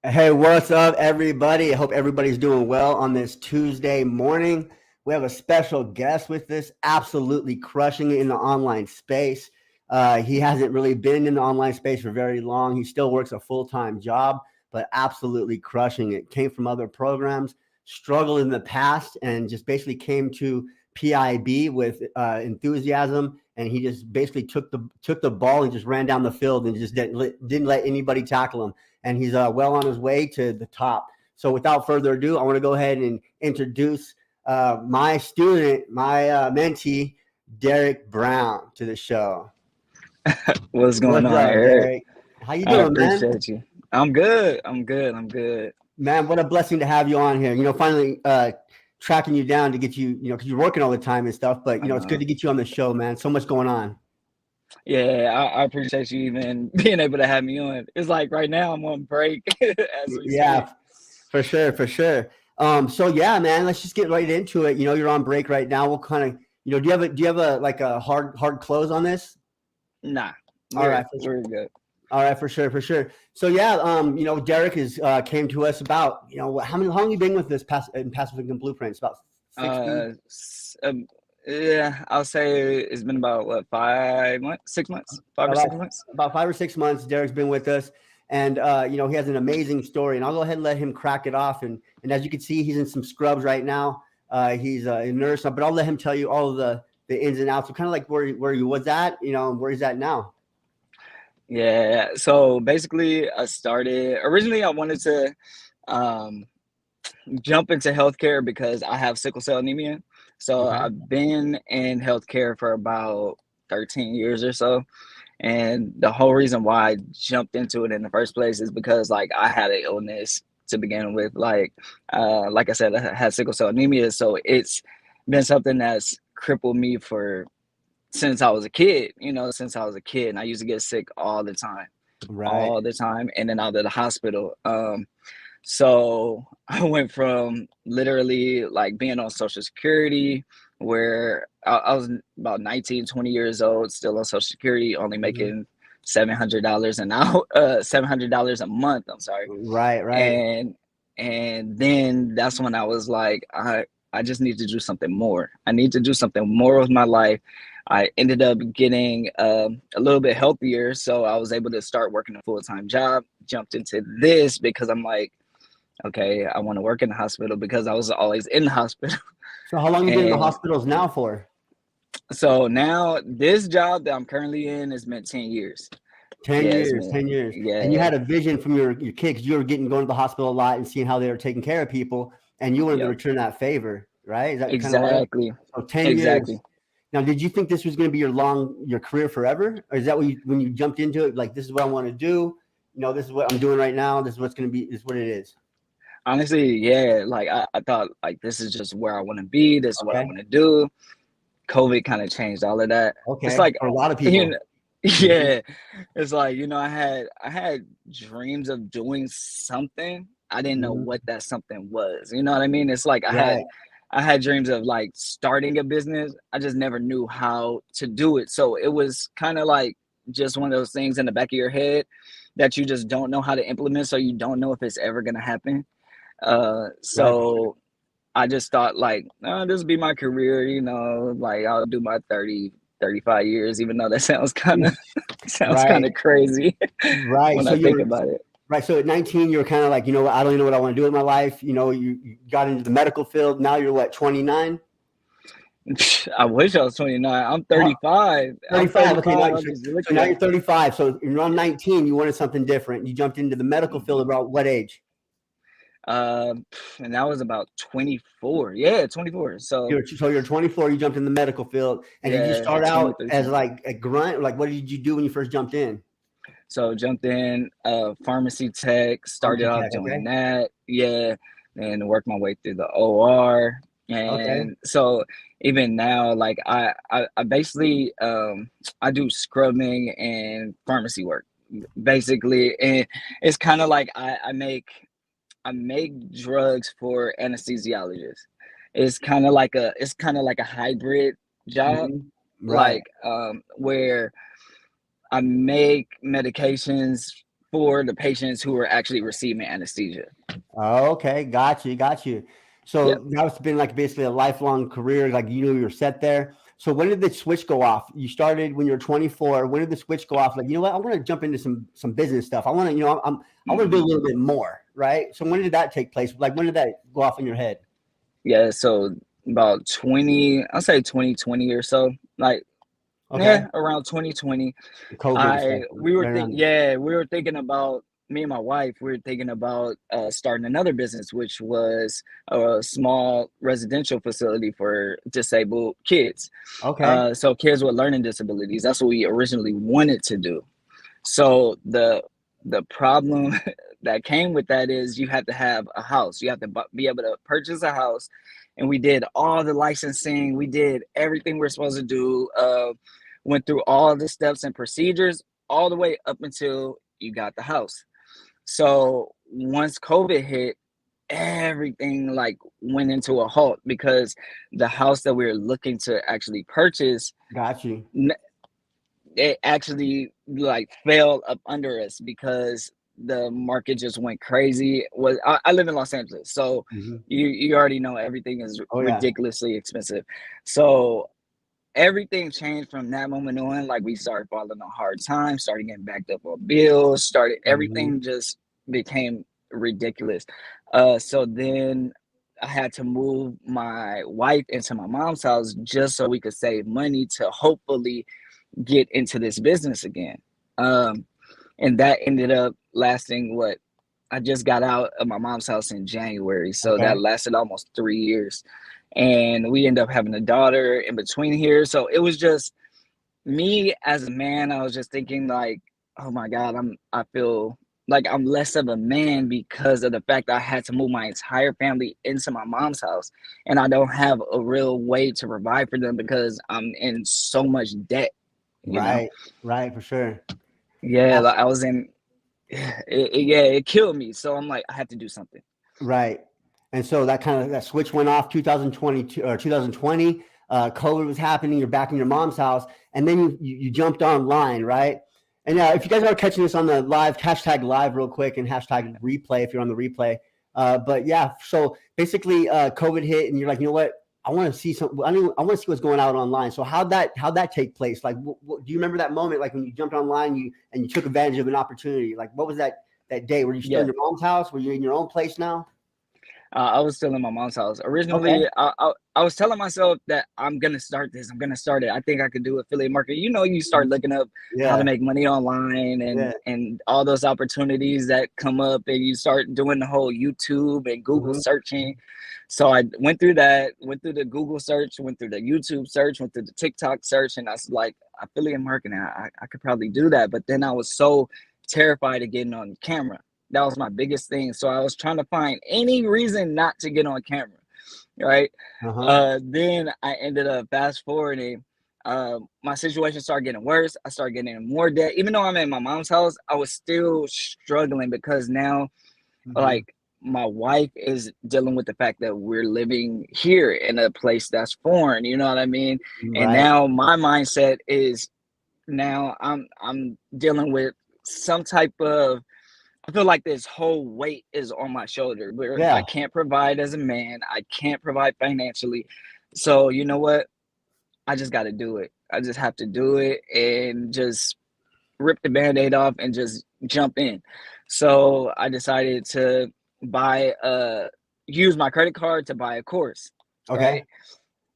Hey, what's up, everybody? I hope everybody's doing well on this Tuesday morning. We have a special guest with us, absolutely crushing it in the online space. He hasn't really been in the online space for very long. He still works a full time job, but absolutely crushing it. Came from other programs, struggled in the past, and just basically came to PIB with enthusiasm. And he just basically took the ball and just ran down the field and just didn't let anybody tackle him, and he's well on his way to the top. So without further ado, I want to go ahead and introduce my student, my mentee, Derek Brown, to the show. What's going What's on, up, Eric? Derek? How you I doing, man? appreciate you. I'm good. I'm good. I'm good. Man, what a blessing to have you on here. Finally tracking you down to get you, because you're working all the time and stuff. But I it's good know. to get you on the show, man. So much going on. Yeah, I appreciate you even being able to have me on. It's like right now I'm on break as we speak. Yeah, for sure, for sure. So yeah, man, let's just get right into it. You're on break right now. We'll kind of, do you have a like a hard close on this? Nah, All we're right, for sure. we're good. All right, for sure, for sure. So yeah, Derek has came to us about, how long you been with this in Pacific and Blueprints? About 60. Uh, s- um, yeah, I'll say it's been about what 5 months, 6 months, 5 or 6 months. About 5 or 6 months. Derek's been with us, and he has an amazing story. And I'll go ahead and let him crack it off. And as you can see, he's in some scrubs right now. He's a nurse, but I'll let him tell you all of the ins and outs. So kind of like where he was at, and where he's at now. Yeah. So basically, I started originally. I wanted to um jump into healthcare because I have sickle cell anemia. So Okay. I've been in healthcare for about 13 years or so. And the whole reason why I jumped into it in the first place is because like I had an illness to begin with. Like I said, I had sickle cell anemia. So it's been something that's crippled me for since I was a kid, since I was a kid. And I used to get sick Right. all the time, in and out of the hospital. So I went from literally like being on Social Security, where I was about 19, 20 years old, still on Social Security, only Mhm. making $700 an hour, $700 a month. I'm sorry, Right. Right. and then that's when I was like, I just need to do something more. I need to do something more with my life. I ended up getting a little bit healthier, so I was able to start working a full time job. Jumped into this because I'm like, okay, I want to work in the hospital because I was always in the hospital. So how long you been in the And hospitals now for? so now this job that I'm currently in is meant 10 years. 10 Yeah, it's years, meant, 10 years. And you yeah, had a vision from your kids. You were going to the hospital a lot and seeing how they were taking care of people, and you wanted to yep, return that favor, right? Is that kind of what? exactly, So 10 exactly. years. Now, did you think this was going to be your career forever? Or is that when you jumped into it, like, this is what I want to do? This is what I'm doing right now. This is what's going to be, this is what it is. Honestly, yeah, like I thought like this is just where I want to be. This is what I Okay. want to do. COVID kind of changed all of that. It's Okay. like, For a lot of you people. know, Mhm. yeah, it's like, I had dreams of doing something. I didn't know Mhm. what that something was. You know what I mean? It's like Right. I had dreams of like starting a business. I just never knew how to do it. So it was kind of like just one of those things in the back of your head that you just don't know how to implement. So you don't know if it's ever gonna happen. Right. So I just thought like, oh, this will be my career, like I'll do my 30, 35 years, even though that sounds kind of sounds kind Right. of crazy Right. when So I think you're about it. Right. So at 19, you were kind of like, what, I don't even know what I want to do with my life. You got into the medical field. Now you're what, 29? I wish I was 29. I'm Uh, 35. I'm 35. 35. Okay. Now, I'm just so looking now at you're 35. So you're on 19. You wanted something different. You jumped into the medical field Mhm. about what age? um and that was about 24. Yeah, 24. So So you're 24. You jumped in the medical field. And did you yeah, start out 23, as 24. like a grunt? Like, what did you do when you first jumped in? So jumped in pharmacy tech, started Pharmacy off tech. doing Okay. that. Yeah. And worked my way through the OR. Okay. And so even now, like I basically I do scrubbing and pharmacy work basically. And it's kind of like I make drugs for anesthesiologists. It's kind of like a hybrid job, Right. like where I make medications for the patients who were actually receiving anesthesia. Oh, okay, got you, got you. Yep. So that's been like basically a lifelong career. Like you knew you were set there. So when did the switch go off? You started when you were 24. When did the switch go off? Like, you know what? I want to jump into some business stuff. I want to, I want to do a Mhm. little bit more, right? So when did that take place? Like, when did that go off in your head? Yeah, so about 20, I'll say 2020 or so. Like, Okay, yeah, around 2020. COVID and stuff, I we were right think around. yeah, we were thinking about me and my wife, we were thinking about starting another business, which was a small residential facility for disabled kids. Okay, So kids with learning disabilities. That's what we originally wanted to do. So the problem that came with that is you have to have a house. You have to be able to purchase a house, and we did all the licensing. We did everything we're supposed to do. Went through all the steps and procedures all the way up until you got the house. So once COVID hit, everything like went into a halt because the house that we were looking to actually purchase, got you. it actually like fell up under us because the market just went crazy. Was I live in Los Angeles, so Hmm. you already know everything is Oh yeah. ridiculously expensive. So everything changed from that moment on. Like we started falling on hard times, started getting backed up on bills, started Hmm. everything just became ridiculous. So then I had to move my wife into my mom's house just so we could save money to hopefully get into this business again. Um, and that ended up lasting what I just got out of my mom's house in January. So that Okay. lasted almost 3 years. And we ended up having a daughter in between here. So it was just me as a man. I was just thinking like, oh my God, I feel like I'm less of a man because of the fact that I had to move my entire family into my mom's house and I don't have a real way to provide for them because I'm in so much debt, you know? Right. Right. For sure. Yeah, like I was in yeah, it killed me. So I'm like, I have to do something. Right. And so that kind of that switch went off 2022 or 2020. COVID was happening. You're back in your mom's house, and then you jumped online, right? And if you guys are catching this on the live, hashtag live real quick and hashtag replay if you're on the replay. But yeah, so basically, COVID hit, and you're like, you know what? I want to see some. I want to see what's going out online. So how'd that take place? Like, do you remember that moment, like when you jumped online, you took advantage of an opportunity? Like, what was that day? Were you still in Yeah. your mom's house? Were you in your own place now? I was still in my mom's house. Okay. Originally, I was telling myself that I'm gonna start this. I'm gonna start it. I think I could do affiliate marketing. You know, you start looking up how to Yeah. make money online Yeah. and all those opportunities that come up, and you start doing the whole YouTube and Google Hmm. searching. So I went through that, went through the Google search, went through the YouTube search, went through the TikTok search, and I was like, affiliate marketing. I could probably do that, but then I was so terrified of getting on camera. That was my biggest thing. So I was trying to find any reason not to get on camera, right? Uh-huh. Then I ended up fast forwarding. My situation started getting worse. I started getting in more debt. Even though I'm in my mom's house, I was still struggling because now, Hmm. like, my wife is dealing with the fact that we're living here in a place that's foreign. You know what I mean? And Right. now my mindset is now I'm dealing with some type of, I feel like this whole weight is on my shoulder where I Yeah. can't provide as a man. I can't provide financially. So, you know what? I just got to do it. I just have to do it and just rip the band aid off and just jump in. So, I decided to buy use my credit card to buy a course, Okay. right?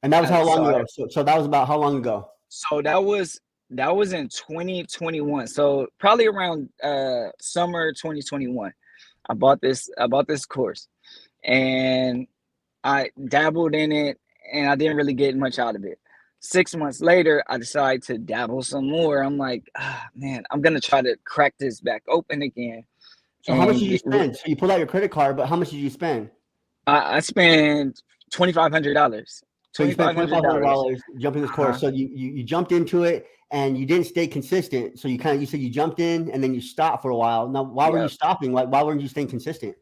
And that was how So, long ago? So that was about how long ago? that was in 2021. So, probably around summer 2021. I bought this course and I dabbled in it and I didn't really get much out of it. 6 months later, I decided to dabble some more. I'm like, ah, man, I'm gonna try to crack this back open again. So how much And did you spend? So you pulled out your credit card, but how much did you spend? I spent $2,500. So you Twenty spent five twenty hundred five hundred dollars. dollars jumping this Uh course. huh. So you jumped into it and you didn't stay consistent. So you said you jumped in and then you stopped for a while. Now why were you Yeah. stopping? Like why weren't you staying consistent?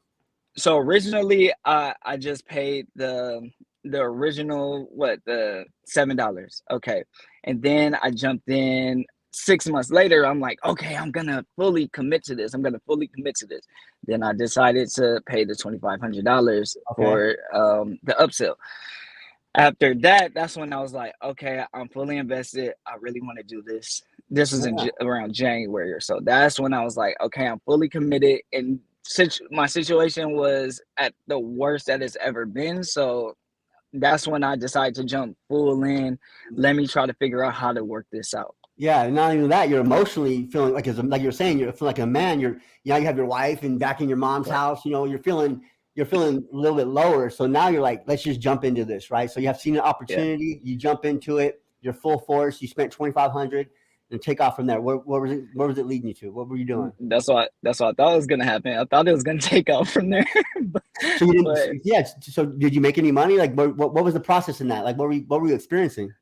So originally, I just paid the original, what, the $7. Okay, and then I jumped in. 6 months later, I'm like, okay, I'm gonna fully commit to this. Then I decided to pay the $2,500 Okay. for the upsell. After that, that's when I was like, okay, I'm fully invested. I really want to do this. This was Yeah. around January or so. That's when I was like, okay, I'm fully committed. And my situation was at the worst that it's ever been. So that's when I decided to jump full in. Let me try to figure out how to work this out. Yeah, and not even that, you're emotionally feeling like, like you're saying, you're feeling like a man. You have your wife and back in your mom's Right. house. You're feeling a little bit lower. So now you're like, let's just jump into this, right? So you have seen an Yeah. opportunity, you jump into it, you're full force. You spent 2,500, and take off from there. Where was it? Where was it leading you to? What were you doing? That's what I thought was gonna happen. I thought it was gonna take off from there. but, So you didn't. but Yeah. So did you make any money? Like, what was the process in that? Like, what were you experiencing?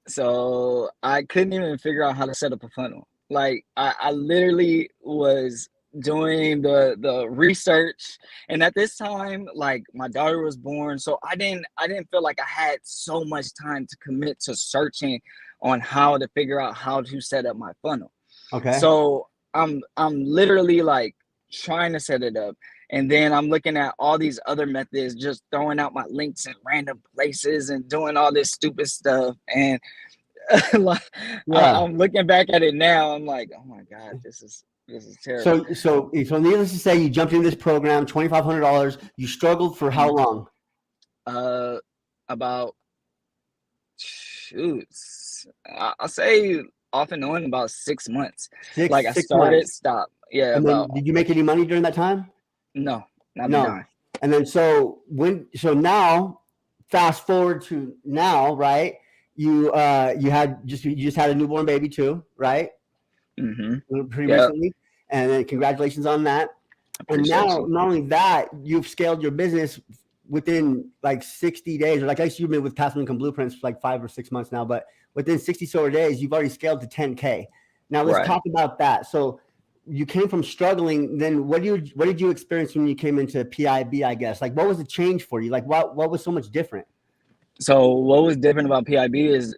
So I couldn't even figure out how to set up a funnel. Like I literally was doing the research, and at this time, like my daughter was born, so I didn't feel like I had so much time to commit to searching on how to figure out how to set up my funnel. Okay. So I'm literally like trying to set it up. And then I'm looking at all these other methods, just throwing out my links in random places and doing all this stupid stuff. And like Yeah. I'm looking back at it now, I'm like, oh my God, this is terrible. So needless to say, you jumped into this program, $2,500. You struggled for how Mhm. long? Uh, about shoots, I'll say off and on about 6 months. Like I Six started, months. stopped. Yeah, And about then did you make any money during that time? no, not a No. dime. And then so now, fast forward to now, right? You just had a newborn baby too, right? Mm-hmm. Pretty Yep. recently. And then congratulations on that. And Appreciate now, you. not only that, you've scaled your business within like 60 days, or like I guess you've been with Passive Income Blueprints for like 5 or 6 months now, but within 60 sort of days, you've already scaled to 10K. Now let's Right. talk about that. So you came from struggling. Then what did you experience when you came into PIB? I guess like what was the change for you? Like what was so much different? So what was different about PIB is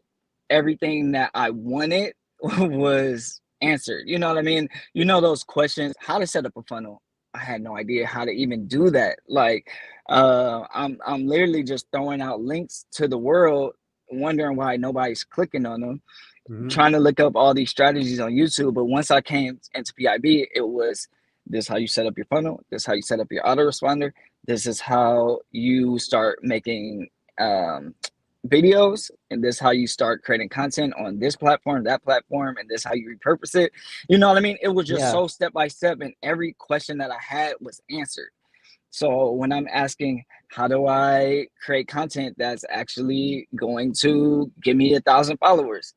everything that I wanted was answered. You know what I mean? You know those questions, how to set up a funnel. I had no idea how to even do that. Like I'm literally just throwing out links to the world, wondering why nobody's clicking on them, Mm-hmm. trying to look up all these strategies on YouTube. But once I came into PIB, it was this is how you set up your funnel, this is how you set up your autoresponder, this is how you start making um, videos, and this is how you start creating content on this platform, that platform, and this is how you repurpose it. You know what I mean? It was just Yeah. so step by step, and every question that I had was answered. So when I'm asking, how do I create content that's actually going to give me 1,000 followers?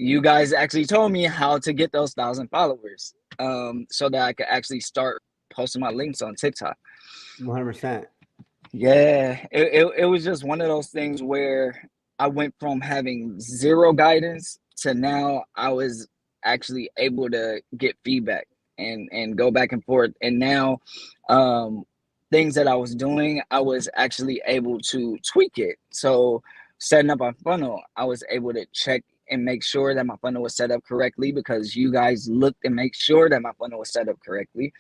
You guys actually told me how to get those 1,000 followers, so that I could actually start posting my links on TikTok. 100%. Yeah, it was just one of those things where I went from having zero guidance to now I was actually able to get feedback and go back and forth. And now, um, things that I was doing, I was actually able to tweak it. So setting up a funnel, I was able to check and make sure that my funnel was set up correctly because you guys looked and make sure that my funnel was set up correctly,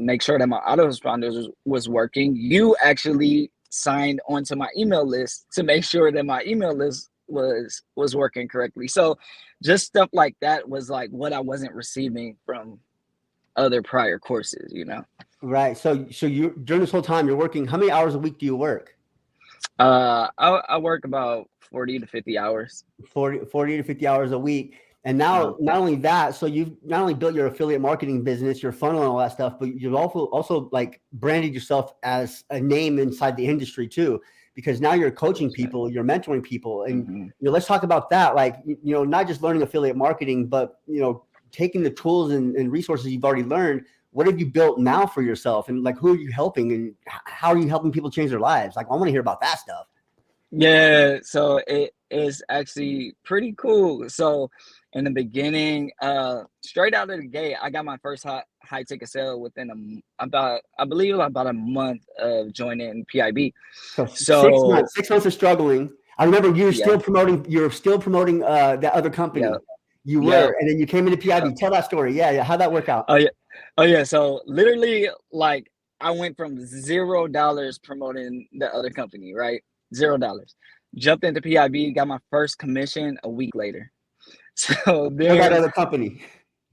make sure that my autoresponders was working. You actually signed onto my email list to make sure that my email list was working correctly. So just stuff like that was like what I wasn't receiving from other prior courses. Right. So you during this whole time you're working, how many hours a week do you work? I work about 40 to 50 hours. 40 to 50 hours a week. And Uh, now, not only that, so you've not only built your affiliate marketing business, your funnel and all that stuff, but you've also like branded yourself as a name inside the industry too, because now you're coaching people, you're mentoring people. And, mm-hmm. let's talk about that. Like, not just learning affiliate marketing, but, taking the tools and resources you've already learned. What have you built now for yourself? And like, who are you helping and how are you helping people change their lives? Like, I want to hear about that stuff. Yeah, so it is actually pretty cool. So in the beginning, straight out of the gate, I got my first high ticket sale within about I believe about a month of joining PIB. So So 6 months of struggling. I remember yeah, you're still promoting that other yeah, company. You Yep. were, and then you came into PIB. Tell that story. Yeah, yeah. How'd that work out? Oh yeah. Oh yeah. So literally, like, I went from $0 promoting the other company, right? $0. Jumped into PIB, got my first commission a week later. So For that then, other company.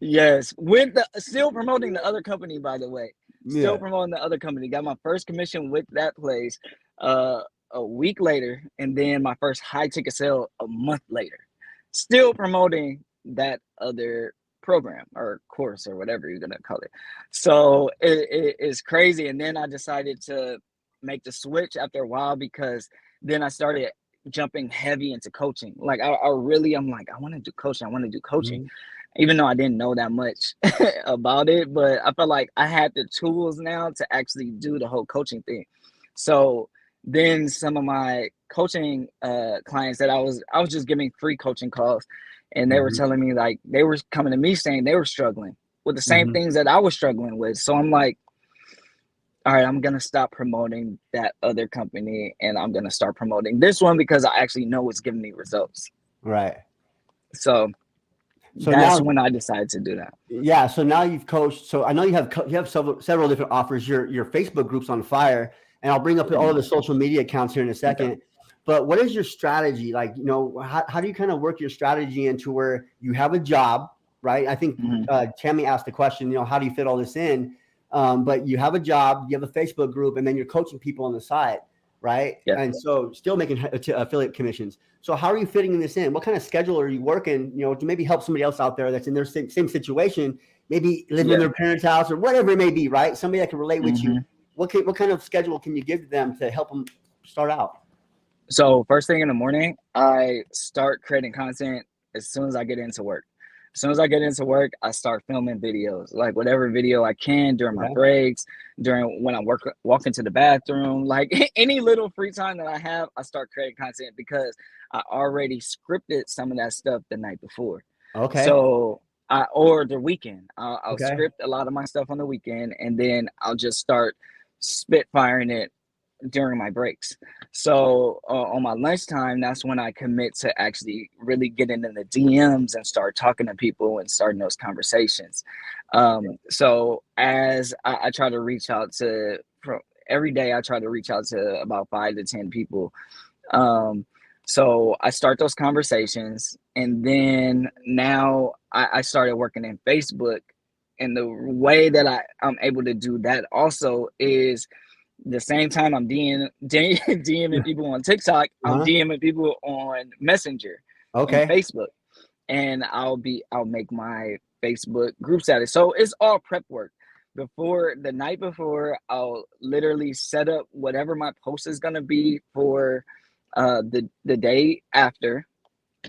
yes, with the still promoting the other company, by the way, still Yeah. promoting the other company. Got my first commission with that place uh, a week later, and then my first high ticket sale a month later. Still promoting that other program or course or whatever you're gonna call it. So it's crazy. And then I decided to make the switch after a while because then I started jumping heavy into coaching. Like I'm like, I want to do coaching. I want to do coaching, Mhm. even though I didn't know that much about it. But I felt like I had the tools now to actually do the whole coaching thing. So then some of my coaching clients that I was just giving free coaching calls, and they were Mhm. telling me, like, they were coming to me saying they were struggling with the same Mhm. things that I was struggling with. So I'm like, all right, I'm gonna stop promoting that other company and I'm gonna start promoting this one because I actually know it's giving me results. Right. So So that's now, when I decided to do that. yeah. So now you've coached. So I know you have several different offers. Your Facebook group's on fire, and I'll bring up all of the social media accounts here in a Okay. second. But what is your strategy? Like, how do you kind of work your strategy into where you have a job, right? I think Mm-hmm. Tammy asked the question, how do you fit all this in? But you have a job, you have a Facebook group, and then you're coaching people on the side, right? Yeah. And so still making affiliate commissions. So how are you fitting this in? What kind of schedule are you working, to maybe help somebody else out there that's in their same situation, maybe living in Yeah. their parents' house or whatever it may be, right? Somebody that can relate with you. Mm-hmm. What kind of schedule can you give to them to help them start out? So first thing in the morning, I start creating content as soon as I get into work. As soon as I get into work, I start filming videos, like whatever video I can during my Okay. breaks, during when I walk into the bathroom, like any little free time that I have, I start creating content because I already scripted some of that stuff the night before. Okay. So or the weekend, I'll Okay. script a lot of my stuff on the weekend, and then I'll just start spitfiring it during my breaks. So on my lunchtime, that's when I commit to actually really getting in the DMs and start talking to people and starting those conversations. So as I try to reach out to every day, I try to reach out to about 5 to 10 people. Um, so I start those conversations, and then now I started working in Facebook. And the way that I'm able to do that also is the same time I'm DMing people on TikTok, I'm Uh-huh. DMing people on Messenger and Okay. Facebook, and I'll make my Facebook group status. So it's all prep work. Before the night before, I'll literally set up whatever my post is gonna be for the day after,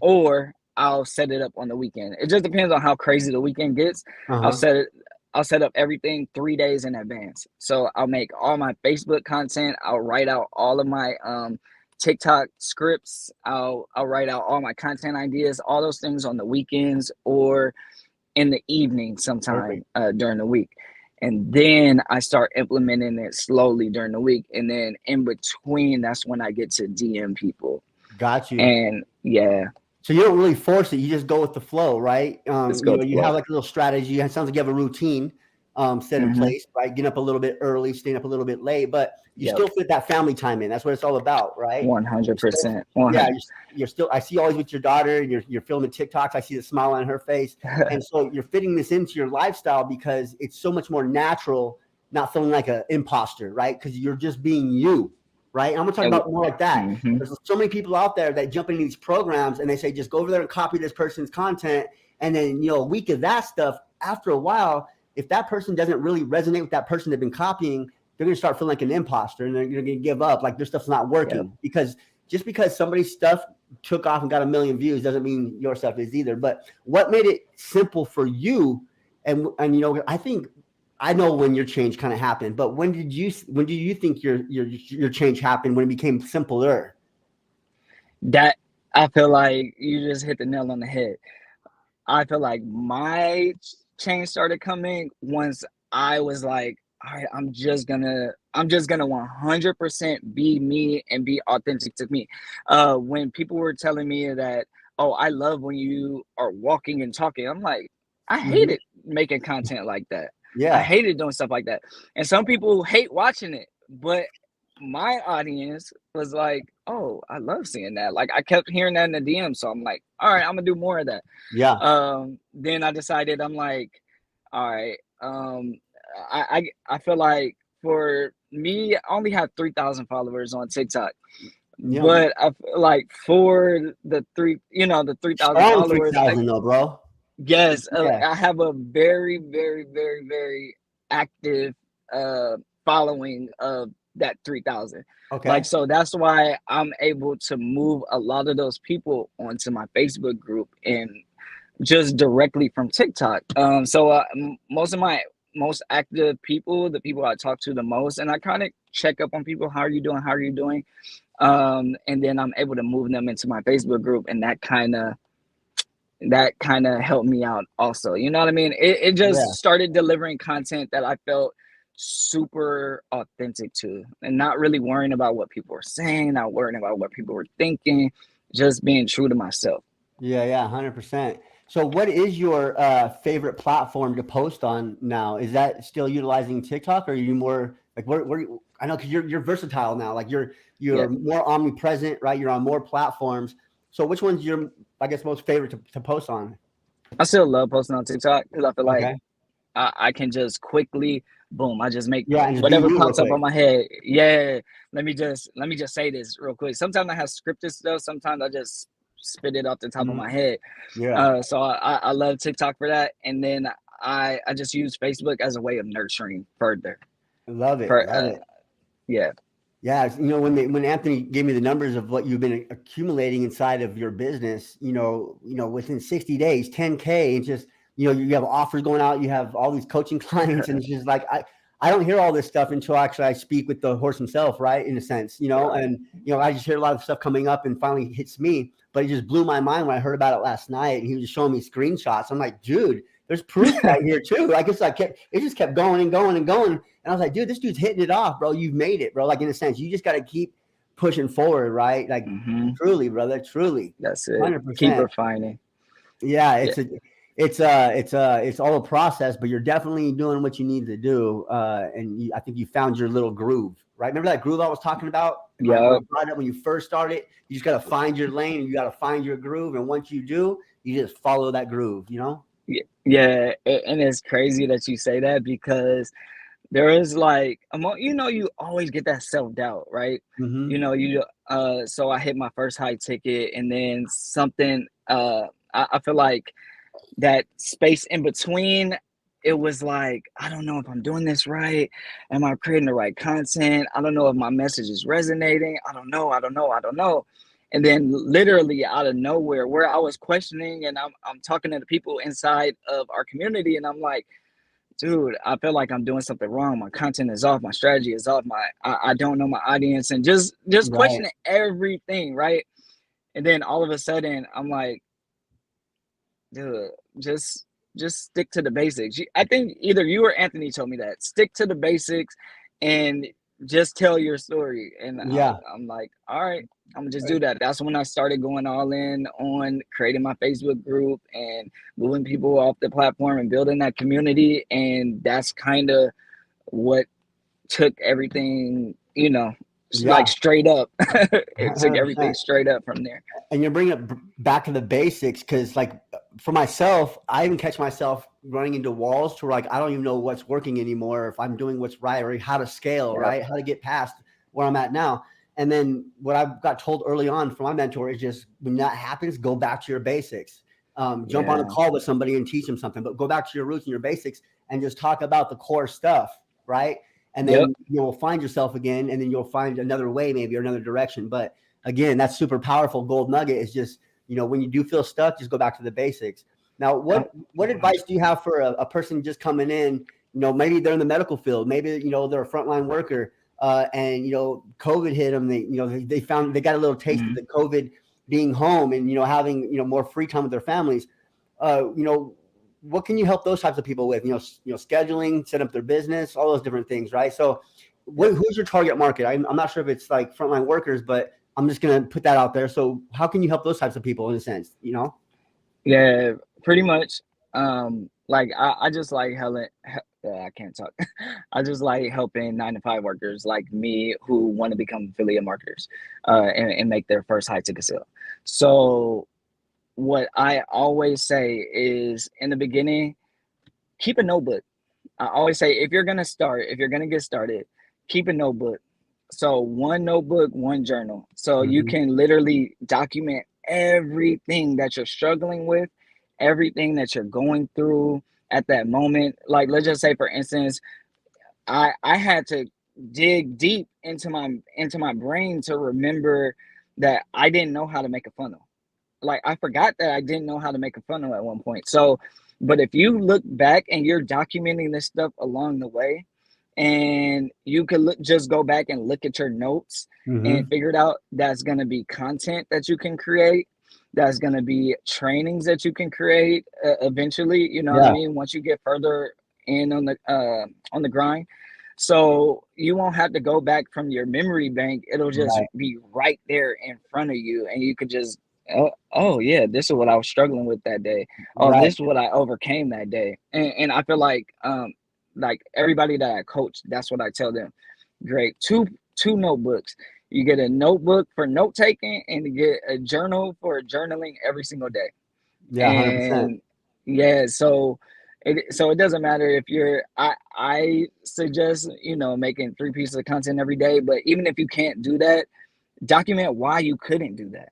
or I'll set it up on the weekend. It just depends on how crazy the weekend gets. I'll Uh-huh. set it. I'll set up everything 3 days in advance. So I'll make all my Facebook content. I'll write out all of my TikTok scripts. I'll write out all my content ideas, all those things on the weekends or in the evening sometime Perfect. during the week. And then I start implementing it slowly during the week. And then in between, that's when I get to DM people. Got you. And yeah, So you don't really force it. You just go with the flow, right? let's go with the You have flow. like a little strategy. It sounds like you have a routine set in Mm-hmm. place, right? Getting up a little bit early, staying up a little bit late, but you Yep. still fit that family time in. That's what it's all about, right? You're still, 100%. yeah, 100. you're still. I see always with your daughter, and you're filming TikToks. I see the smile on her face, and so you're fitting this into your lifestyle because it's so much more natural, not feeling like an imposter, right? Because you're just being you, right? I'm gonna talk about more like that. Mm-hmm. There's so many people out there that jump into these programs and they say, just go over there and copy this person's content. And then, a week of that stuff, after a while, if that person doesn't really resonate with that person they've been copying, they're going to start feeling like an imposter and they're going to give up. Like their stuff's not Yep. working because just because somebody's stuff took off and got a million views doesn't mean your stuff is either. But what made it simple for you? And I think I know when your change kind of happened, but when do you think your change happened when it became simpler? That I feel like you just hit the nail on the head. I feel like my change started coming once I was like, all right, I'm just gonna 100% be me and be authentic to me. When people were telling me that, oh, I love when you are walking and talking. I'm like, I Mhm. hated making content like that. I Yeah. hated doing stuff like that. And some people hate watching it, but my audience was like, oh, I love seeing that. Like I kept hearing that in the DM. So I'm like, all right, I'm gonna do more of that. Yeah. Then I decided I'm like, all right, I feel like for me, I only have 3,000 followers on TikTok. Yeah. But I feel like for the 3,000 Strong followers, 3,000 though, bro. yes, Yeah. I have a very, very, very, very active following of that 3,000. Like, Okay. so that's why I'm able to move a lot of those people onto my Facebook group and just directly from TikTok. Most of my most active people, the people I talk to the most, and I kind of check up on people. How are you doing? How are you doing? And then I'm able to move them into my Facebook group, and that kind of helped me out also. You know what I mean? It Yeah. just started delivering content that I felt super authentic to, and not really worrying about what people were saying, not worrying about what people were thinking, just being true to myself. Yeah, yeah, 100%. So what is your favorite platform to post on now? Is that still utilizing TikTok, or are you more like where I know because you're versatile now. Like Yeah, you're more omnipresent, right? You're on more platforms. So which one's your, I guess, most favorite to post on? I still love posting on TikTok because I feel like Okay. I can just quickly, boom, I just make Yeah, and just be whatever you real pops up quick. on my head. Yeah, let me just say this real quick. Sometimes I have scripted stuff. Sometimes I just spit it off the top of Mhm. my head. Yeah. So I love TikTok for that, and then I just use Facebook as a way of nurturing further. Love it. For Love it. yeah, Yeah, when Anthony gave me the numbers of what you've been accumulating inside of your business, within 60 days, 10K, and just you have offers going out, you have all these coaching clients, and it's just like I don't hear all this stuff until actually I speak with the horse himself, right? In a sense, right. and I just hear a lot of stuff coming up, and finally hits me. But it just blew my mind when I heard about it last night, and he was just showing me screenshots. I'm like, dude, there's proof right here too. Like it just kept going and going and going. And I was like, dude, this dude's hitting it off, bro. You've made it, bro. Like in a sense, you just got to keep pushing forward, right? Like hmm truly, brother, truly, That's it. Keep 100%. refining. Yeah, Yeah, it's all a process, but you're definitely doing what you need to do. I think you found your little groove, right? Remember that groove I was talking about? When I yep. brought it up when you first started, you just got to find your lane and you got to find your groove. And once you do, you just follow that groove. Yeah, and it's crazy that you say that because there is like you always get that self-doubt, right? Hmm. So I hit my first high ticket, and then something I feel like that space in between, it was like, I don't know if I'm doing this right. Am I creating the right content? I don't know if my message is resonating. I don't know. And then literally out of nowhere, where I was questioning, and I'm talking to the people inside of our community, and I'm like, dude, I feel like I'm doing something wrong. My content is off, my strategy is off, I don't know my audience, and just Right. questioning everything, right? And then all of a sudden I'm like, dude, just stick to the basics. I think either you or Anthony told me that. Stick to the basics and just tell your story. And Yeah. I'm like, all right, I'm gonna just do that. That's when I started going all in on creating my Facebook group and moving people off the platform and building that community. And that's kind of what took everything, like Yeah. straight up. It took everything 100%. straight up from there. And you're bringing it back to the basics because, like, for myself, I even catch myself running into walls to where, like, I don't even know what's working anymore, if I'm doing what's right, or how to scale, Yep. right? How to get past where I'm at now. And then what I got told early on from my mentor is just when that happens, go back to your basics. Jump on a Yeah. call with somebody and teach them something, but go back to your roots and your basics and just talk about the core stuff, right? And Yep. then you'll find yourself again, and then you'll find another way, maybe, or another direction. But again, that's super powerful gold nugget is just, when you do feel stuck, just go back to the basics. Now, what advice do you have for a person just coming in? Maybe they're in the medical field, maybe they're a frontline worker, and COVID hit them. They found they got a little taste of Mhm. the COVID being home and having more free time with their families. uh, you know, what can you help those types of people with? Scheduling, set up their business, all those different things, right? So, Yep. who's your target market? I'm not sure if it's like frontline workers, but I'm just gonna put that out there. So how can you help those types of people in a sense? You know? Yeah, pretty much. Like I just like I can't talk. I just like helping 9 to 5 workers like me who want to become affiliate marketers, and make their first high ticket sale. So what I always say is in the beginning, keep a notebook. I always say if you're gonna get started, keep a notebook. So one notebook, one journal. So you Mm-hmm. can literally document everything that you're struggling with, everything that you're going through at that moment. Like let's just say for instance, I had to dig deep into my brain to remember that I didn't know how to make a funnel. Like I forgot that I didn't know how to make a funnel at one point. So, but if you look back and you're documenting this stuff along the way, and you could just go back and look at your notes and Mm-hmm. figure it out, that's going to be content that you can create. That's going to be trainings that you can create eventually. You know what I Yeah. mean? Once you get further in on the grind, so you won't have to go back from your memory bank. It'll just Right. be right there in front of you, and you could just, oh yeah, this is what I was struggling with that day. Oh, Right. this is what I overcame that day. And I feel like everybody that I coach, that's what I tell them. Great, two notebooks. You get a notebook for note taking, and you get a journal for journaling every single day. Yeah. 100%. And yeah, so it doesn't matter if you're I suggest, making 3 pieces of content every day, but even if you can't do that, document why you couldn't do that,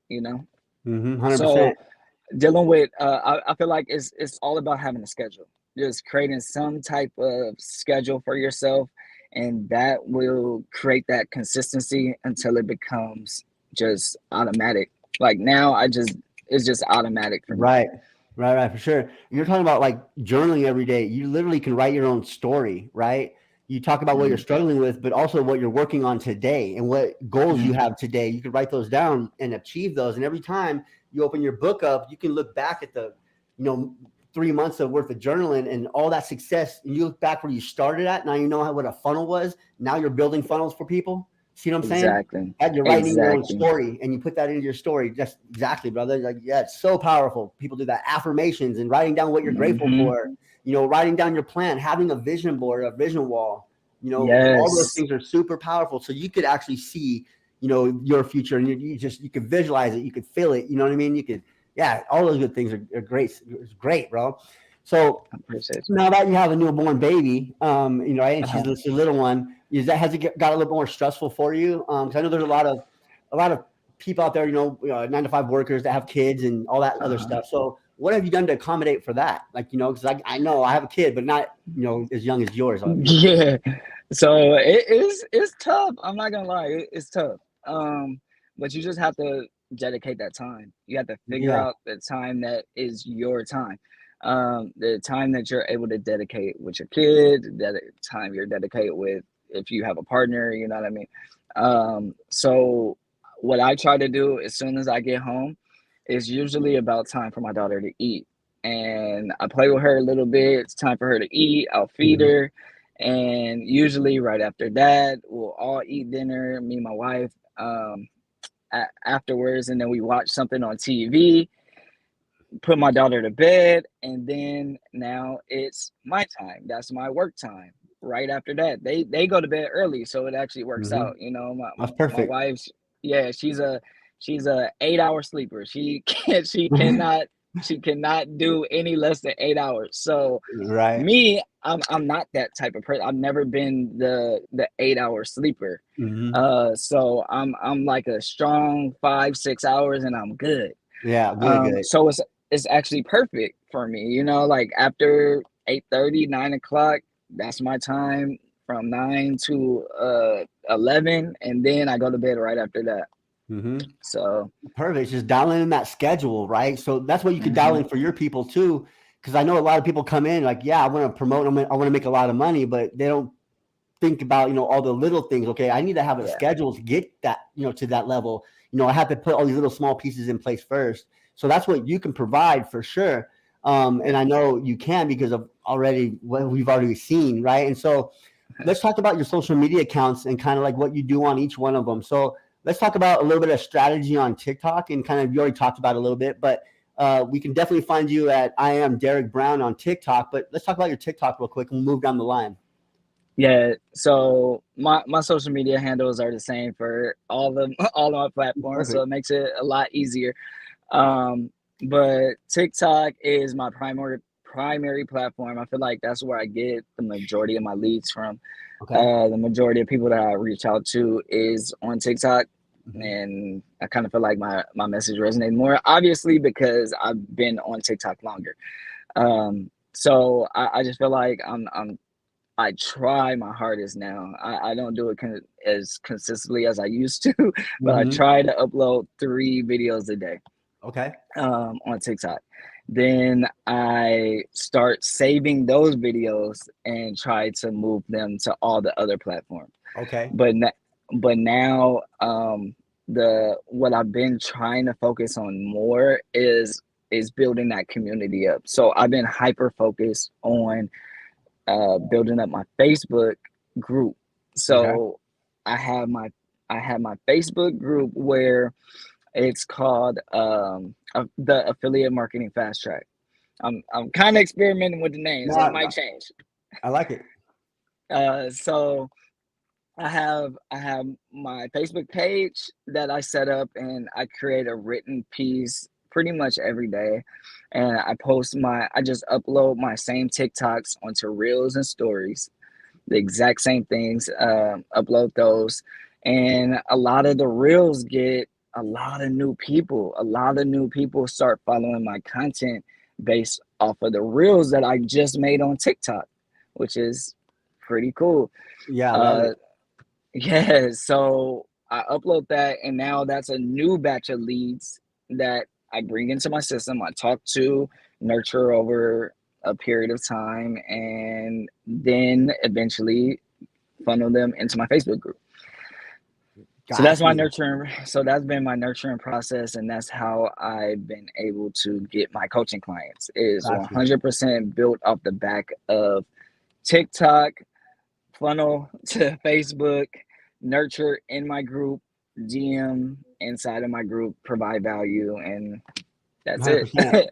you know? Mm-hmm. So 100%. dealing with I feel like it's all about having a schedule, just creating some type of schedule for yourself, and that will create that consistency until it becomes just automatic. Like now it's just automatic for me. Right. Right, for sure. You're talking about like journaling every day. You literally can write your own story, right? You talk about what you're Mhm. struggling with, but also what you're working on today and what goals you Mhm. have today. You can write those down and achieve those. And every time you open your book up, you can look back at the, you know, 3 months of worth of journaling and all that success. And you look back where you started at. Now you know what a funnel was. Now you're building funnels for people. See what I'm saying? Exactly. And you're writing in your own Exactly. story and you put that into your story. Just exactly, brother. Like, yeah, it's so powerful. People do that. Affirmations and writing down what you're grateful Hmm. for, writing down your plan, having a vision board, a vision wall, all those Yes. things are super powerful. So you could actually see, your future and you could visualize it. You could feel it. You know what I mean? You could, yeah, all those good things are great. It's great, bro. So I appreciate now that you have a newborn baby, right, and you. she's a little one, has it got a little more stressful for you? Because I know there's a lot of people out there, 9 to 5 workers that have kids and all that other Uh-huh. stuff. So what have you done to accommodate for that? Like, because I know I have a kid, but not as young as yours. Yeah. So it's tough. I'm not gonna lie, it's tough. Um, but you just have to dedicate that time. You have to figure Yeah. out the time that is your time. The time that you're able to dedicate with your kid, that time you're dedicated with if you have a partner, you know what I mean? So what I try to do as soon as I get home is usually about time for my daughter to eat. And I play with her a little bit. It's time for her to eat. I'll feed Hmm. her. And usually, right after that, we'll all eat dinner, me and my wife, afterwards. And then we watch something on TV, put my daughter to bed. And then now it's my time. That's my work time. Right after that, they go to bed early. So it actually works Hmm. out. That's My perfect. wife's, yeah, she's a 8 hour sleeper. She cannot do any less than 8 hours. So Right. me, I'm not that type of person. I've never been the 8 hour sleeper. Hmm. So I'm like a strong 5 6 hours and I'm good. Yeah. Good. Good. So it's actually perfect for me. Like after 8:30, 9 o'clock, that's my time from 9 to 11, and then I go to bed right after that. Hmm. So Perfect. It's just dialing in that schedule, right? So that's what you could dial mhm, in for your people too. Because I know a lot of people come in like, yeah, I want to promote, I want to make a lot of money, but they don't think about all the little things. Okay, I need to have a yeah, schedule to get that to that level. I have to put all these little small pieces in place first. So that's what you can provide for sure. And yeah. I know you can because of already what we've already seen, right? And so let's talk about your social media accounts and kind of like what you do on each one of them. So let's talk about a little bit of strategy on TikTok and kind of you already talked about it a little bit, but we can definitely find you at I am Derek Brown on TikTok. But let's talk about your TikTok real quick and we'll move down the line. Yeah, so my social media handles are the same for all of all of my platforms, so Perfect. it makes it a lot easier. Um, but TikTok is my primary platform. I feel like that's where I get the majority of my leads from. Okay. The majority of people that I reach out to is on TikTok, Hmm. and I kind of feel like my message resonates more, obviously because I've been on TikTok longer. So I just feel like I try my hardest now. I don't do it as consistently as I used to, but I Hmm. try to upload 3 videos a day Okay. on TikTok. Then I start saving those videos and try to move them to all the other platforms. Okay. But but now the what I've been trying to focus on more is building that community up. So I've been hyper focused on building up my Facebook group. Okay. So I have my I have my Facebook group where it's called the Affiliate Marketing Fast Track. I'm kind of experimenting with the name, so it No, might change. I like it. So I have my Facebook page that I set up, and I create a written piece pretty much every day, and I just upload my same TikToks onto Reels and Stories, the exact same things. Upload those, and a lot of the reels get a lot of new people. A lot of new people start following my content based off of the reels that I just made on TikTok, which is pretty cool. Yeah, I love Uh, it. yeah, so I upload that, and now that's a new batch of leads that I bring into my system. I talk to, nurture over a period of time, and then eventually funnel them into my Facebook group. So that's Got my you. nurturing. So that's been my nurturing process, and that's how I've been able to get my coaching clients. Is Got you. 100% built off the back of TikTok, funnel to Facebook, nurture in my group, DM inside of my group, provide value, and that's it. 100%.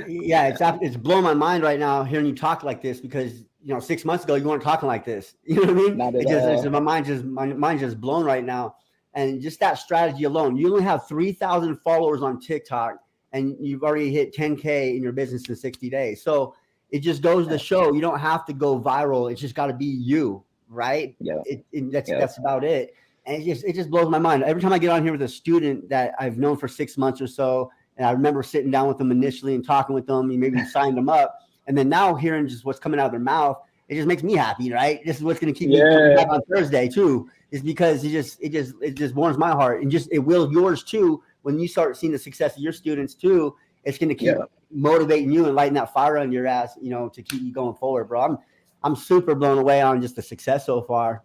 Yeah, it's blowing my mind right now hearing you talk like this because 6 months ago you weren't talking like this. You know what I mean? Not at It just it's, all. my mind just blown right now, and just that strategy alone. You only have 3,000 followers on TikTok, and you've already hit 10K in your business in 60 days. So it just goes to Yep, show you don't have to go viral. It's just got to be you, right? yep, That's yep. that's about it. And it just blows my mind every time I get on here with a student that I've known for 6 months or so, and I remember sitting down with them initially and talking with them, and maybe signed them up. And then now hearing just what's coming out of their mouth, it just makes me happy, right? This is what's going to keep me coming Yeah, back on Thursday too, is because it just warms my heart, and it will yours too. When you start seeing the success of your students too, it's going to keep yep. motivating you and lighting that fire on your ass, to keep you going forward, bro. I'm super blown away on just the success so far.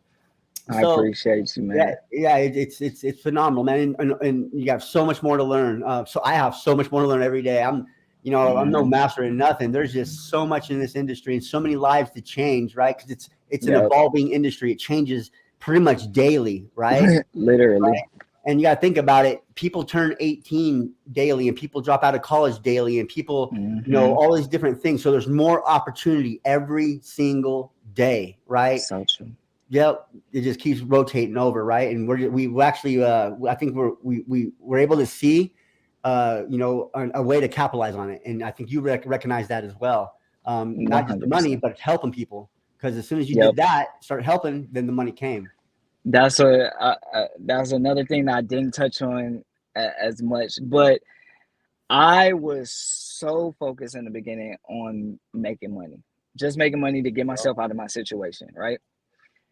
I So appreciate you, yeah, man. yeah, it's phenomenal, man, and you have so much more to learn. So I have so much more to learn every day. I'm no Hmm. master in nothing. There's just so much in this industry and so many lives to change, right? Because it's an Yep. evolving industry. It changes pretty much daily, right? Literally. And you got to think about it. People turn 18 daily, and people drop out of college daily, and people, Hmm. all these different things. So there's more opportunity every single day, right? So true. Yep, it just keeps rotating over, right? And we actually, I think we're able to see, a way to capitalize on it, and I think you recognize that as well. Not just the money, 100%. but it's helping people. Because as soon as you did Yep. that, start helping, then the money came. That's another thing that I didn't touch on as much, but I was so focused in the beginning on making money, just making money to get myself out of my situation, right?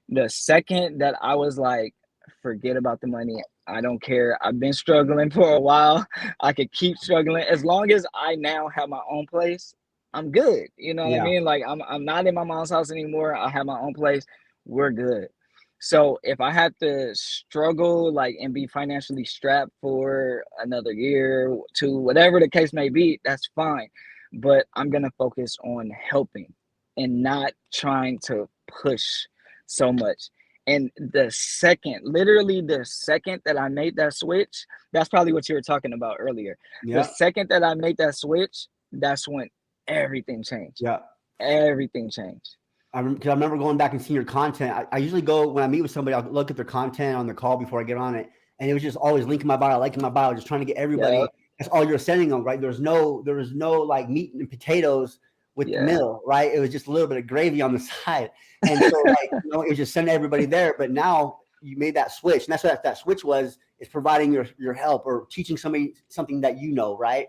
The second that I was like, forget about the money, I don't care. I've been struggling for a while. I could keep struggling as long as I now have my own place. I'm good. You know what I Yeah, mean? Like I'm not in my mom's house anymore. I have my own place. We're good. So if I had to struggle like and be financially strapped for another year, two, whatever the case may be, that's fine. But I'm gonna focus on helping and not trying to push so much. And literally the second that I made that switch, that's probably what you were talking about earlier. The Yeah. second that I made that switch, that's when everything changed. Yeah. Everything changed. Because I remember going back and seeing your content. I usually go when I meet with somebody, I'll look at their content on the call before I get on it, and it was just always linking my bio, liking my bio, just trying to get everybody. Yep. That's all you're sending them, right? There was no like meat and potatoes with the Yeah. meal, right? It was just a little bit of gravy on the side, and so like it was just sending everybody there. But now you made that switch, and that's what that switch was: is providing your help or teaching somebody something that you know, right?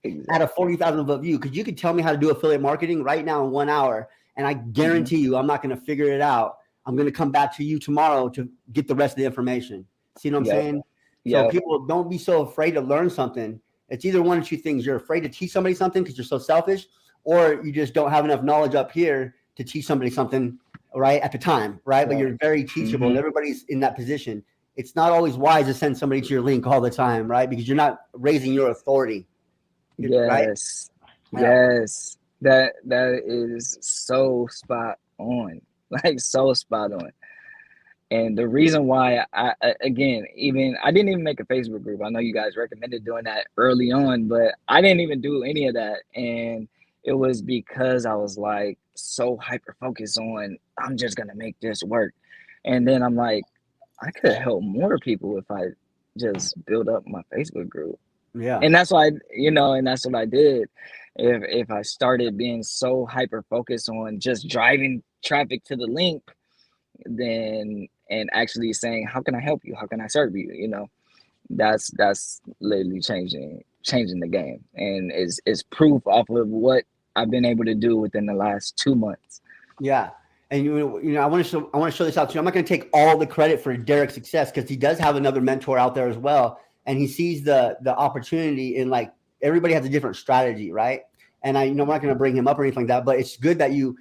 Out of Exactly. 40,000 of you, because you could tell me how to do affiliate marketing right now in 1 hour, and I Hmm. guarantee you I'm not going to figure it out. I'm going to come back to you tomorrow to get the rest of the information. See what I'm Yep. saying? So Yep. people, don't be so afraid to learn something. It's either one or two things. You're afraid to teach somebody something because you're so selfish, or you just don't have enough knowledge up here to teach somebody something right at the time, right? But Right. you're very teachable, Hmm. and everybody's in that position. It's not always wise to send somebody to your link all the time, right? Because you're not raising your authority, right? Yes. Yeah. Yes. That is so spot on. Like so spot on. And the reason why again, even I didn't even make a Facebook group. I know you guys recommended doing that early on, but I didn't even do any of that. And it was because I was like so hyper focused on I'm just gonna make this work. And then I'm like, I could help more people if I just build up my Facebook group. Yeah. And that's why, and that's what I did. If I started being so hyper focused on just driving traffic to the link, then and actually saying, how can I help you, how can I serve you, that's literally changing the game, and is proof off of what I've been able to do within the last 2 months. Yeah. And I want to show this out to you. I'm not going to take all the credit for Derek's success because he does have another mentor out there as well, and he sees the opportunity in like everybody has a different strategy, right? And I'm not going to bring him up or anything like that, but it's good that you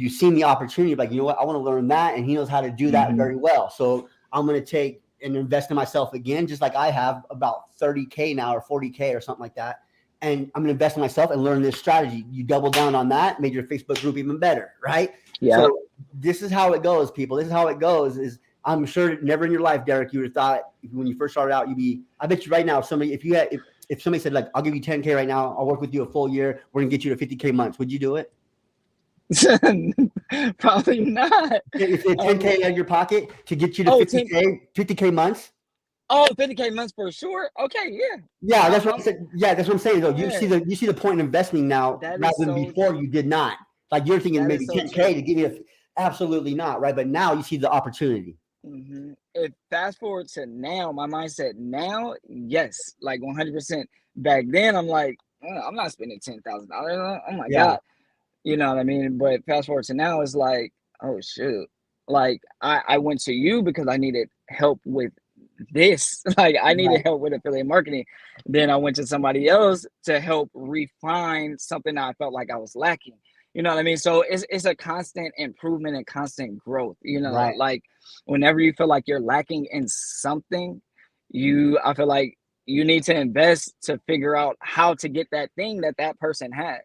seen the opportunity, like what, I want to learn that, and he knows how to do that Mm-hmm. very well. So I'm going to take and invest in myself again, just like I have about 30K now or 40K or something like that, and I'm going to invest in myself and learn this strategy. You double down on that, made your Facebook group even better, right? Yeah. So this is how it goes, people. This is how it goes. Is I'm sure never in your life, Derek, you would have thought when you first started out, you'd be. I bet you right now, if somebody said like, I'll give you 10K right now, I'll work with you a full year, we're gonna get you to 50K months. Would you do it? Probably not. If it's um 10K out of your pocket to get you to oh 50K months. 50K months for sure. Okay, yeah. Yeah, that's what I I'm said. Yeah, that's what I'm saying though. Yeah, You see the point in investing now that rather is than so before true. you did not. Like you're thinking That is maybe so 10K true. to give you absolutely not, right? But now you see the opportunity. If fast forward to now, my mindset now, yes, like 100%. Back then, I'm like, I'm not spending $10,000. Oh my Yeah, god, you know what I mean? But fast forward to now, it's like, oh shoot, like I went to you because I needed help with this. Like I needed right. help with affiliate marketing. Then I went to somebody else to help refine something that I felt like I was lacking. You know what I mean? So it's a constant improvement and constant growth. Right. Like whenever you feel like you're lacking in something, I feel like you need to invest to figure out how to get that thing that person has.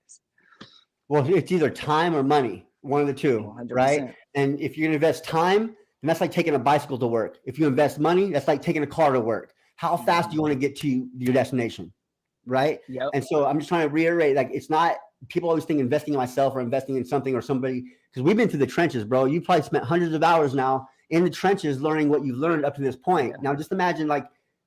Well, it's either time or money, one of the two, right? 100%. And if you're going to invest time, then that's like taking a bicycle to work. If you invest money, that's like taking a car to work. How fast do Hmm. you want to get to your destination, right? Yep. And so I'm just trying to reiterate, like it's not. People always think investing in myself or investing in something or somebody because we've been through the trenches, bro. You probably spent hundreds of hours now in the trenches learning what you've learned up to this point. Yeah. Now, just imagine like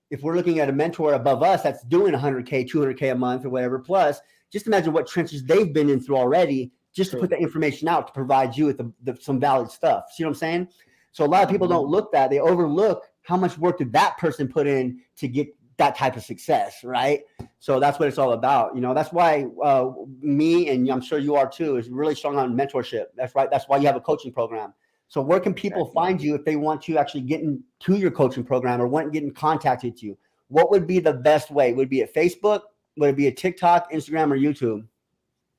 if we're looking at a mentor above us that's doing 100K, 200K a month or whatever plus just imagine what trenches they've been in through already just to put True. that information out to provide you with some valid stuff. See what I'm saying? So a lot of people Hmm. don't look that. They overlook how much work did that person put in to get that type of success, right? So that's what it's all about. That's why me, and I'm sure you are too, is really strong on mentorship. That's right. That's why you have a coaching program. So where can people Exactly. find you if they want to actually get into your coaching program or want to get in contact with you? What would be the best way? Would it be at Facebook? Would it be a TikTok, Instagram, or YouTube?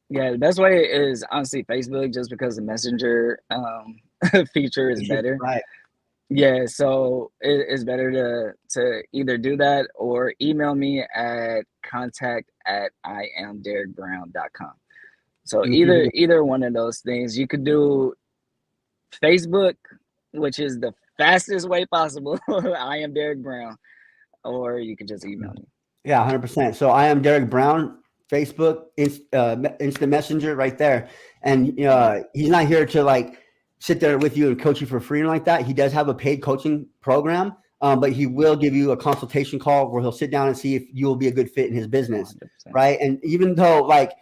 Yeah, the best way is honestly Facebook, just because the messenger feature is better. Right. Yeah, so it's better to either do that or email me at contact@iamderekbrown.com. So And either one of those things. You could do Facebook, which is the fastest way possible. I am Derek Brown, or you can just email me. Yeah, 100%. So I am Derek Brown, Facebook, Instant Messenger right there. And Mhm. he's not here to like sit there with you and coach you for free and like that. He does have a paid coaching program, but he will give you a consultation call where he'll sit down and see if you will be a good fit in his business. 100%. Right. And even though like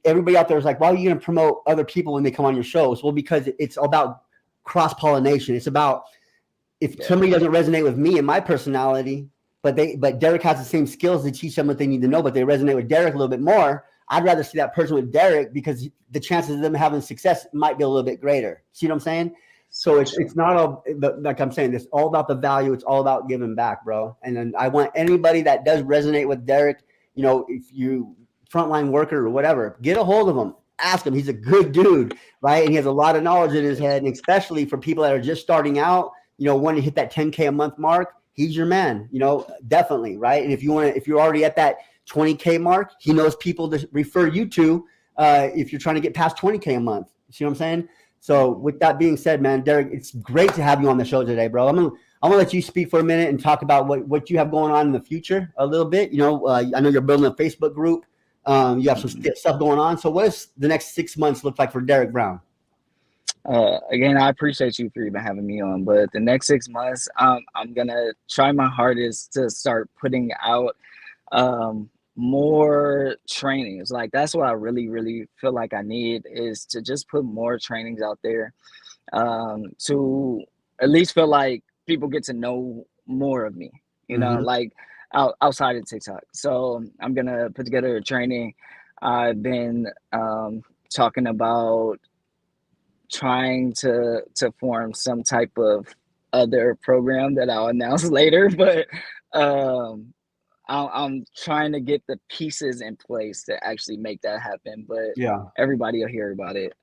everybody out there is like, why are you going to promote other people when they come on your shows? Well, because it's about cross pollination. It's about if Yeah. somebody doesn't resonate with me and my personality, but Derek has the same skills to teach them what they need to know, but they resonate with Derek a little bit more. I'd rather see that person with Derek because the chances of them having success might be a little bit greater. See what I'm saying? So So it's true. not all like I'm saying. It's all about the value. It's all about giving back, bro. And then I want anybody that does resonate with Derek. If you frontline worker or whatever, get a hold of him. Ask him. He's a good dude, right? And he has a lot of knowledge in his head, and especially for people that are just starting out, want to hit that 10K a month mark, he's your man, definitely, right? And if you're already at that 20K mark, he knows people to refer you to if you're trying to get past 20K a month. You see what I'm saying? So with that being said, man, Derek, it's great to have you on the show today, bro. I'm gonna let you speak for a minute and talk about what you have going on in the future a little bit. I know you're building a Facebook group. You have some Mhm. stuff going on. So what does the next 6 months look like for Derek Brown? Again, I appreciate you for even having me on. But the next 6 months, I'm gonna try my hardest to start putting out more trainings. Like that's what I really, really feel like I need is to just put more trainings out there to at least feel like people get to know more of me. Mm-hmm. Like outside of TikTok. So I'm gonna put together a training. I've been talking about trying to form some type of other program that I'll announce later, but um, I'm trying to get the pieces in place to actually make that happen. But Yeah. everybody will hear about it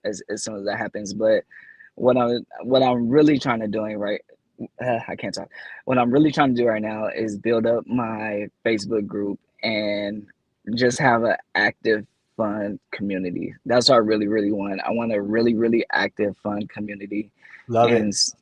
as soon as that happens. But what I'm really trying to doing right, I can't talk. What I'm really trying to do right now is build up my Facebook group and just have an active, fun community. That's what I really, really want. I want a really, really active, fun community, Love and it.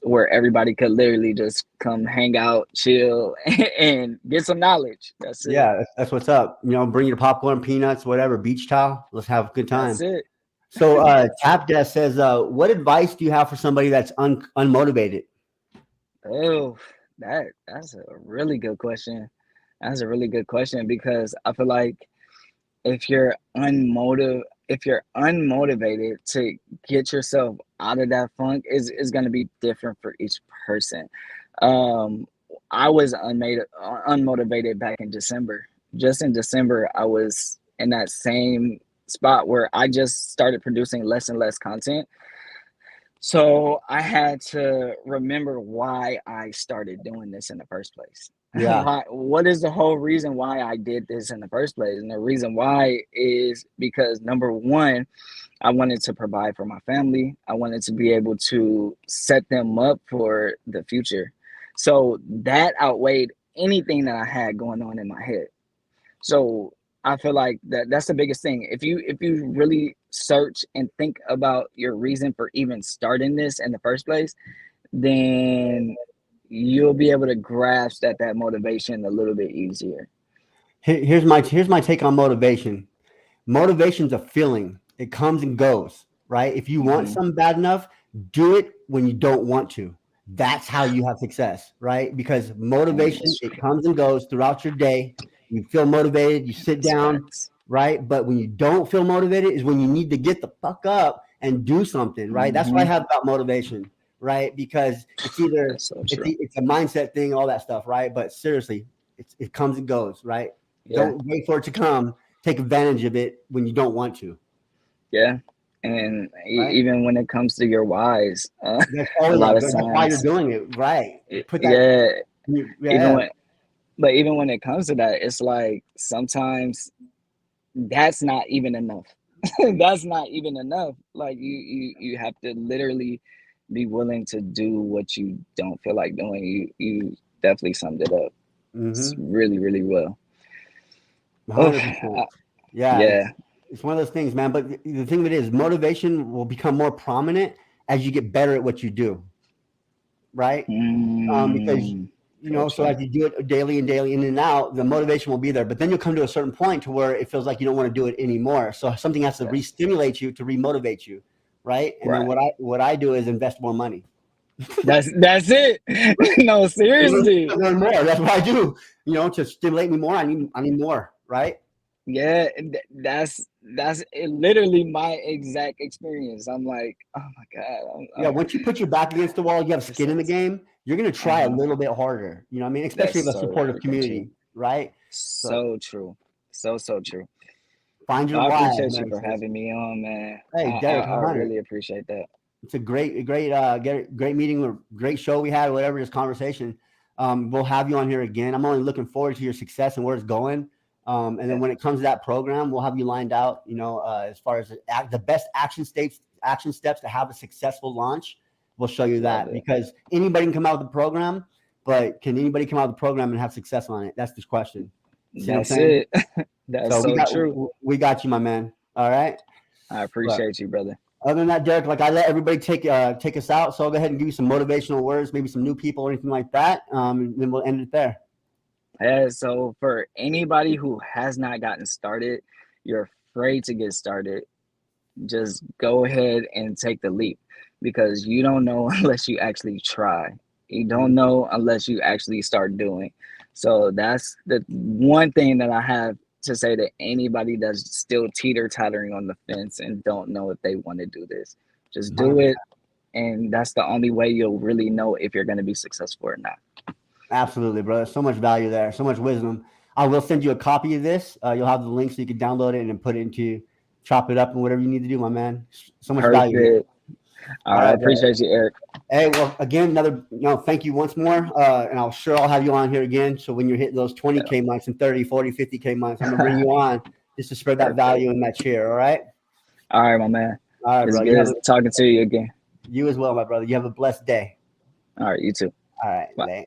where everybody could literally just come hang out, chill, and get some knowledge. That's it. Yeah, that's what's up. Bring your popcorn, peanuts, whatever, beach towel. Let's have a good That's time. it. So, Tap Desk says, what advice do you have for somebody that's unmotivated? Oh, that's a really good question. That's a really good question because I feel like if you're unmotivated to get yourself out of that funk is going to be different for each person. um I was unmotivated back in December. Just in December I was in that same spot where I just started producing less and less content. So I had to remember why I started doing this in the first place. Yeah. What is the whole reason why I did this in the first place? And the reason why is because number one, I wanted to provide for my family. I wanted to be able to set them up for the future. So that outweighed anything that I had going on in my head. So I feel like that's the biggest thing. If you really search and think about your reason for even starting this in the first place, then you'll be able to grasp that motivation a little bit easier. Here's my take on motivation. Motivation's a feeling. It comes and goes, right? If you want Hmm. something bad enough, do it when you don't want to. That's how you have success, right? Because And motivation, that's it true. comes and goes throughout your day. You feel motivated, you sit That's down, facts. right? But when you don't feel motivated is when you need to get the fuck up and do something, right? That's what I Hmm. have about motivation, right? Because it's either That's so it's true. it's a mindset thing, all that stuff, right? But seriously, it comes and goes, right? Yeah. Don't wait for it to come. Take advantage of it when you don't want to, Yeah. And right? even when it comes to your whys, That's a always lot of that's why you're times, doing it, right? Put that, yeah, even yeah. when, but even when it comes to that, it's like sometimes that's not even enough. That's not even enough. Like you have to literally be willing to do what you don't feel like doing. You definitely summed it up. It's Mm-hmm. really, really well. Oh, 100%. Yeah, yeah. it's one of those things, man. But the thing of it is, motivation will become more prominent as you get better at what you do, right? Because so Gotcha. as you do it daily and daily in and out, the motivation will be there. But then you'll come to a certain point to where it feels like you don't want to do it anymore. So something has to Yes. re-stimulate you to remotivate you, right? And then Right. what I do is invest more money. That's it. No, seriously. Learn more. That's what I do. To stimulate me more, I need more, right? Yeah, that's literally my exact experience. I'm like, oh my god. Yeah, once you put your back against the wall, you have This skin in the is, game, you're going to try a uh-huh. little bit harder. You know what I mean? Especially That's with a so supportive freaking true. community, right? So So true. So true. find Well, your I why, appreciate you for Menaces. having me on, man. Hey, Derek, I 100. really appreciate that. It's a great meeting, or great show we had, whatever this conversation. We'll have you on here again. I'm only looking forward to your success and where it's going. And then Yeah, when it comes to that program, we'll have you lined out. As far as the best action steps to have a successful launch. We'll show you love that it. because anybody can come out with the program, but can anybody come out with the program and have success on it? That's the question. See what I'm That's saying? it. That's So we so got true. we got you, my man. All right. I But appreciate you, brother. other than that, Derek, like I let everybody take us out, so I'll go ahead and give you some motivational words, maybe some new people or anything like that. And then we'll end it there. So for anybody who has not gotten started, you're afraid to get started, just go ahead and take the leap because you don't know unless you actually try. You don't know unless you actually start doing. So that's the one thing that I have to say to anybody that's still teeter tottering on the fence and don't know if they want to do this. Just do 100%. it. And that's the only way you'll really know if you're going to be successful or not. Absolutely, brother. So much value there, so much wisdom. I will send you a copy of this. You'll have the link so you can download it and then put it into, chop it up and whatever you need to do, my man. So much value here. Perfect. All All right. I right, brother. appreciate you, Eric. Hey, well, again, thank you once more. And I'll have you on here again. So when you're hitting those 20K months and 30, 40, 50K months, I'm going to bring you on just to spread that Perfect. value in that share. All right. All right, my man. All right, It's bro. good talking to you again. You as well, my brother. You have a blessed day. All right. You too. All right. Bye. Later.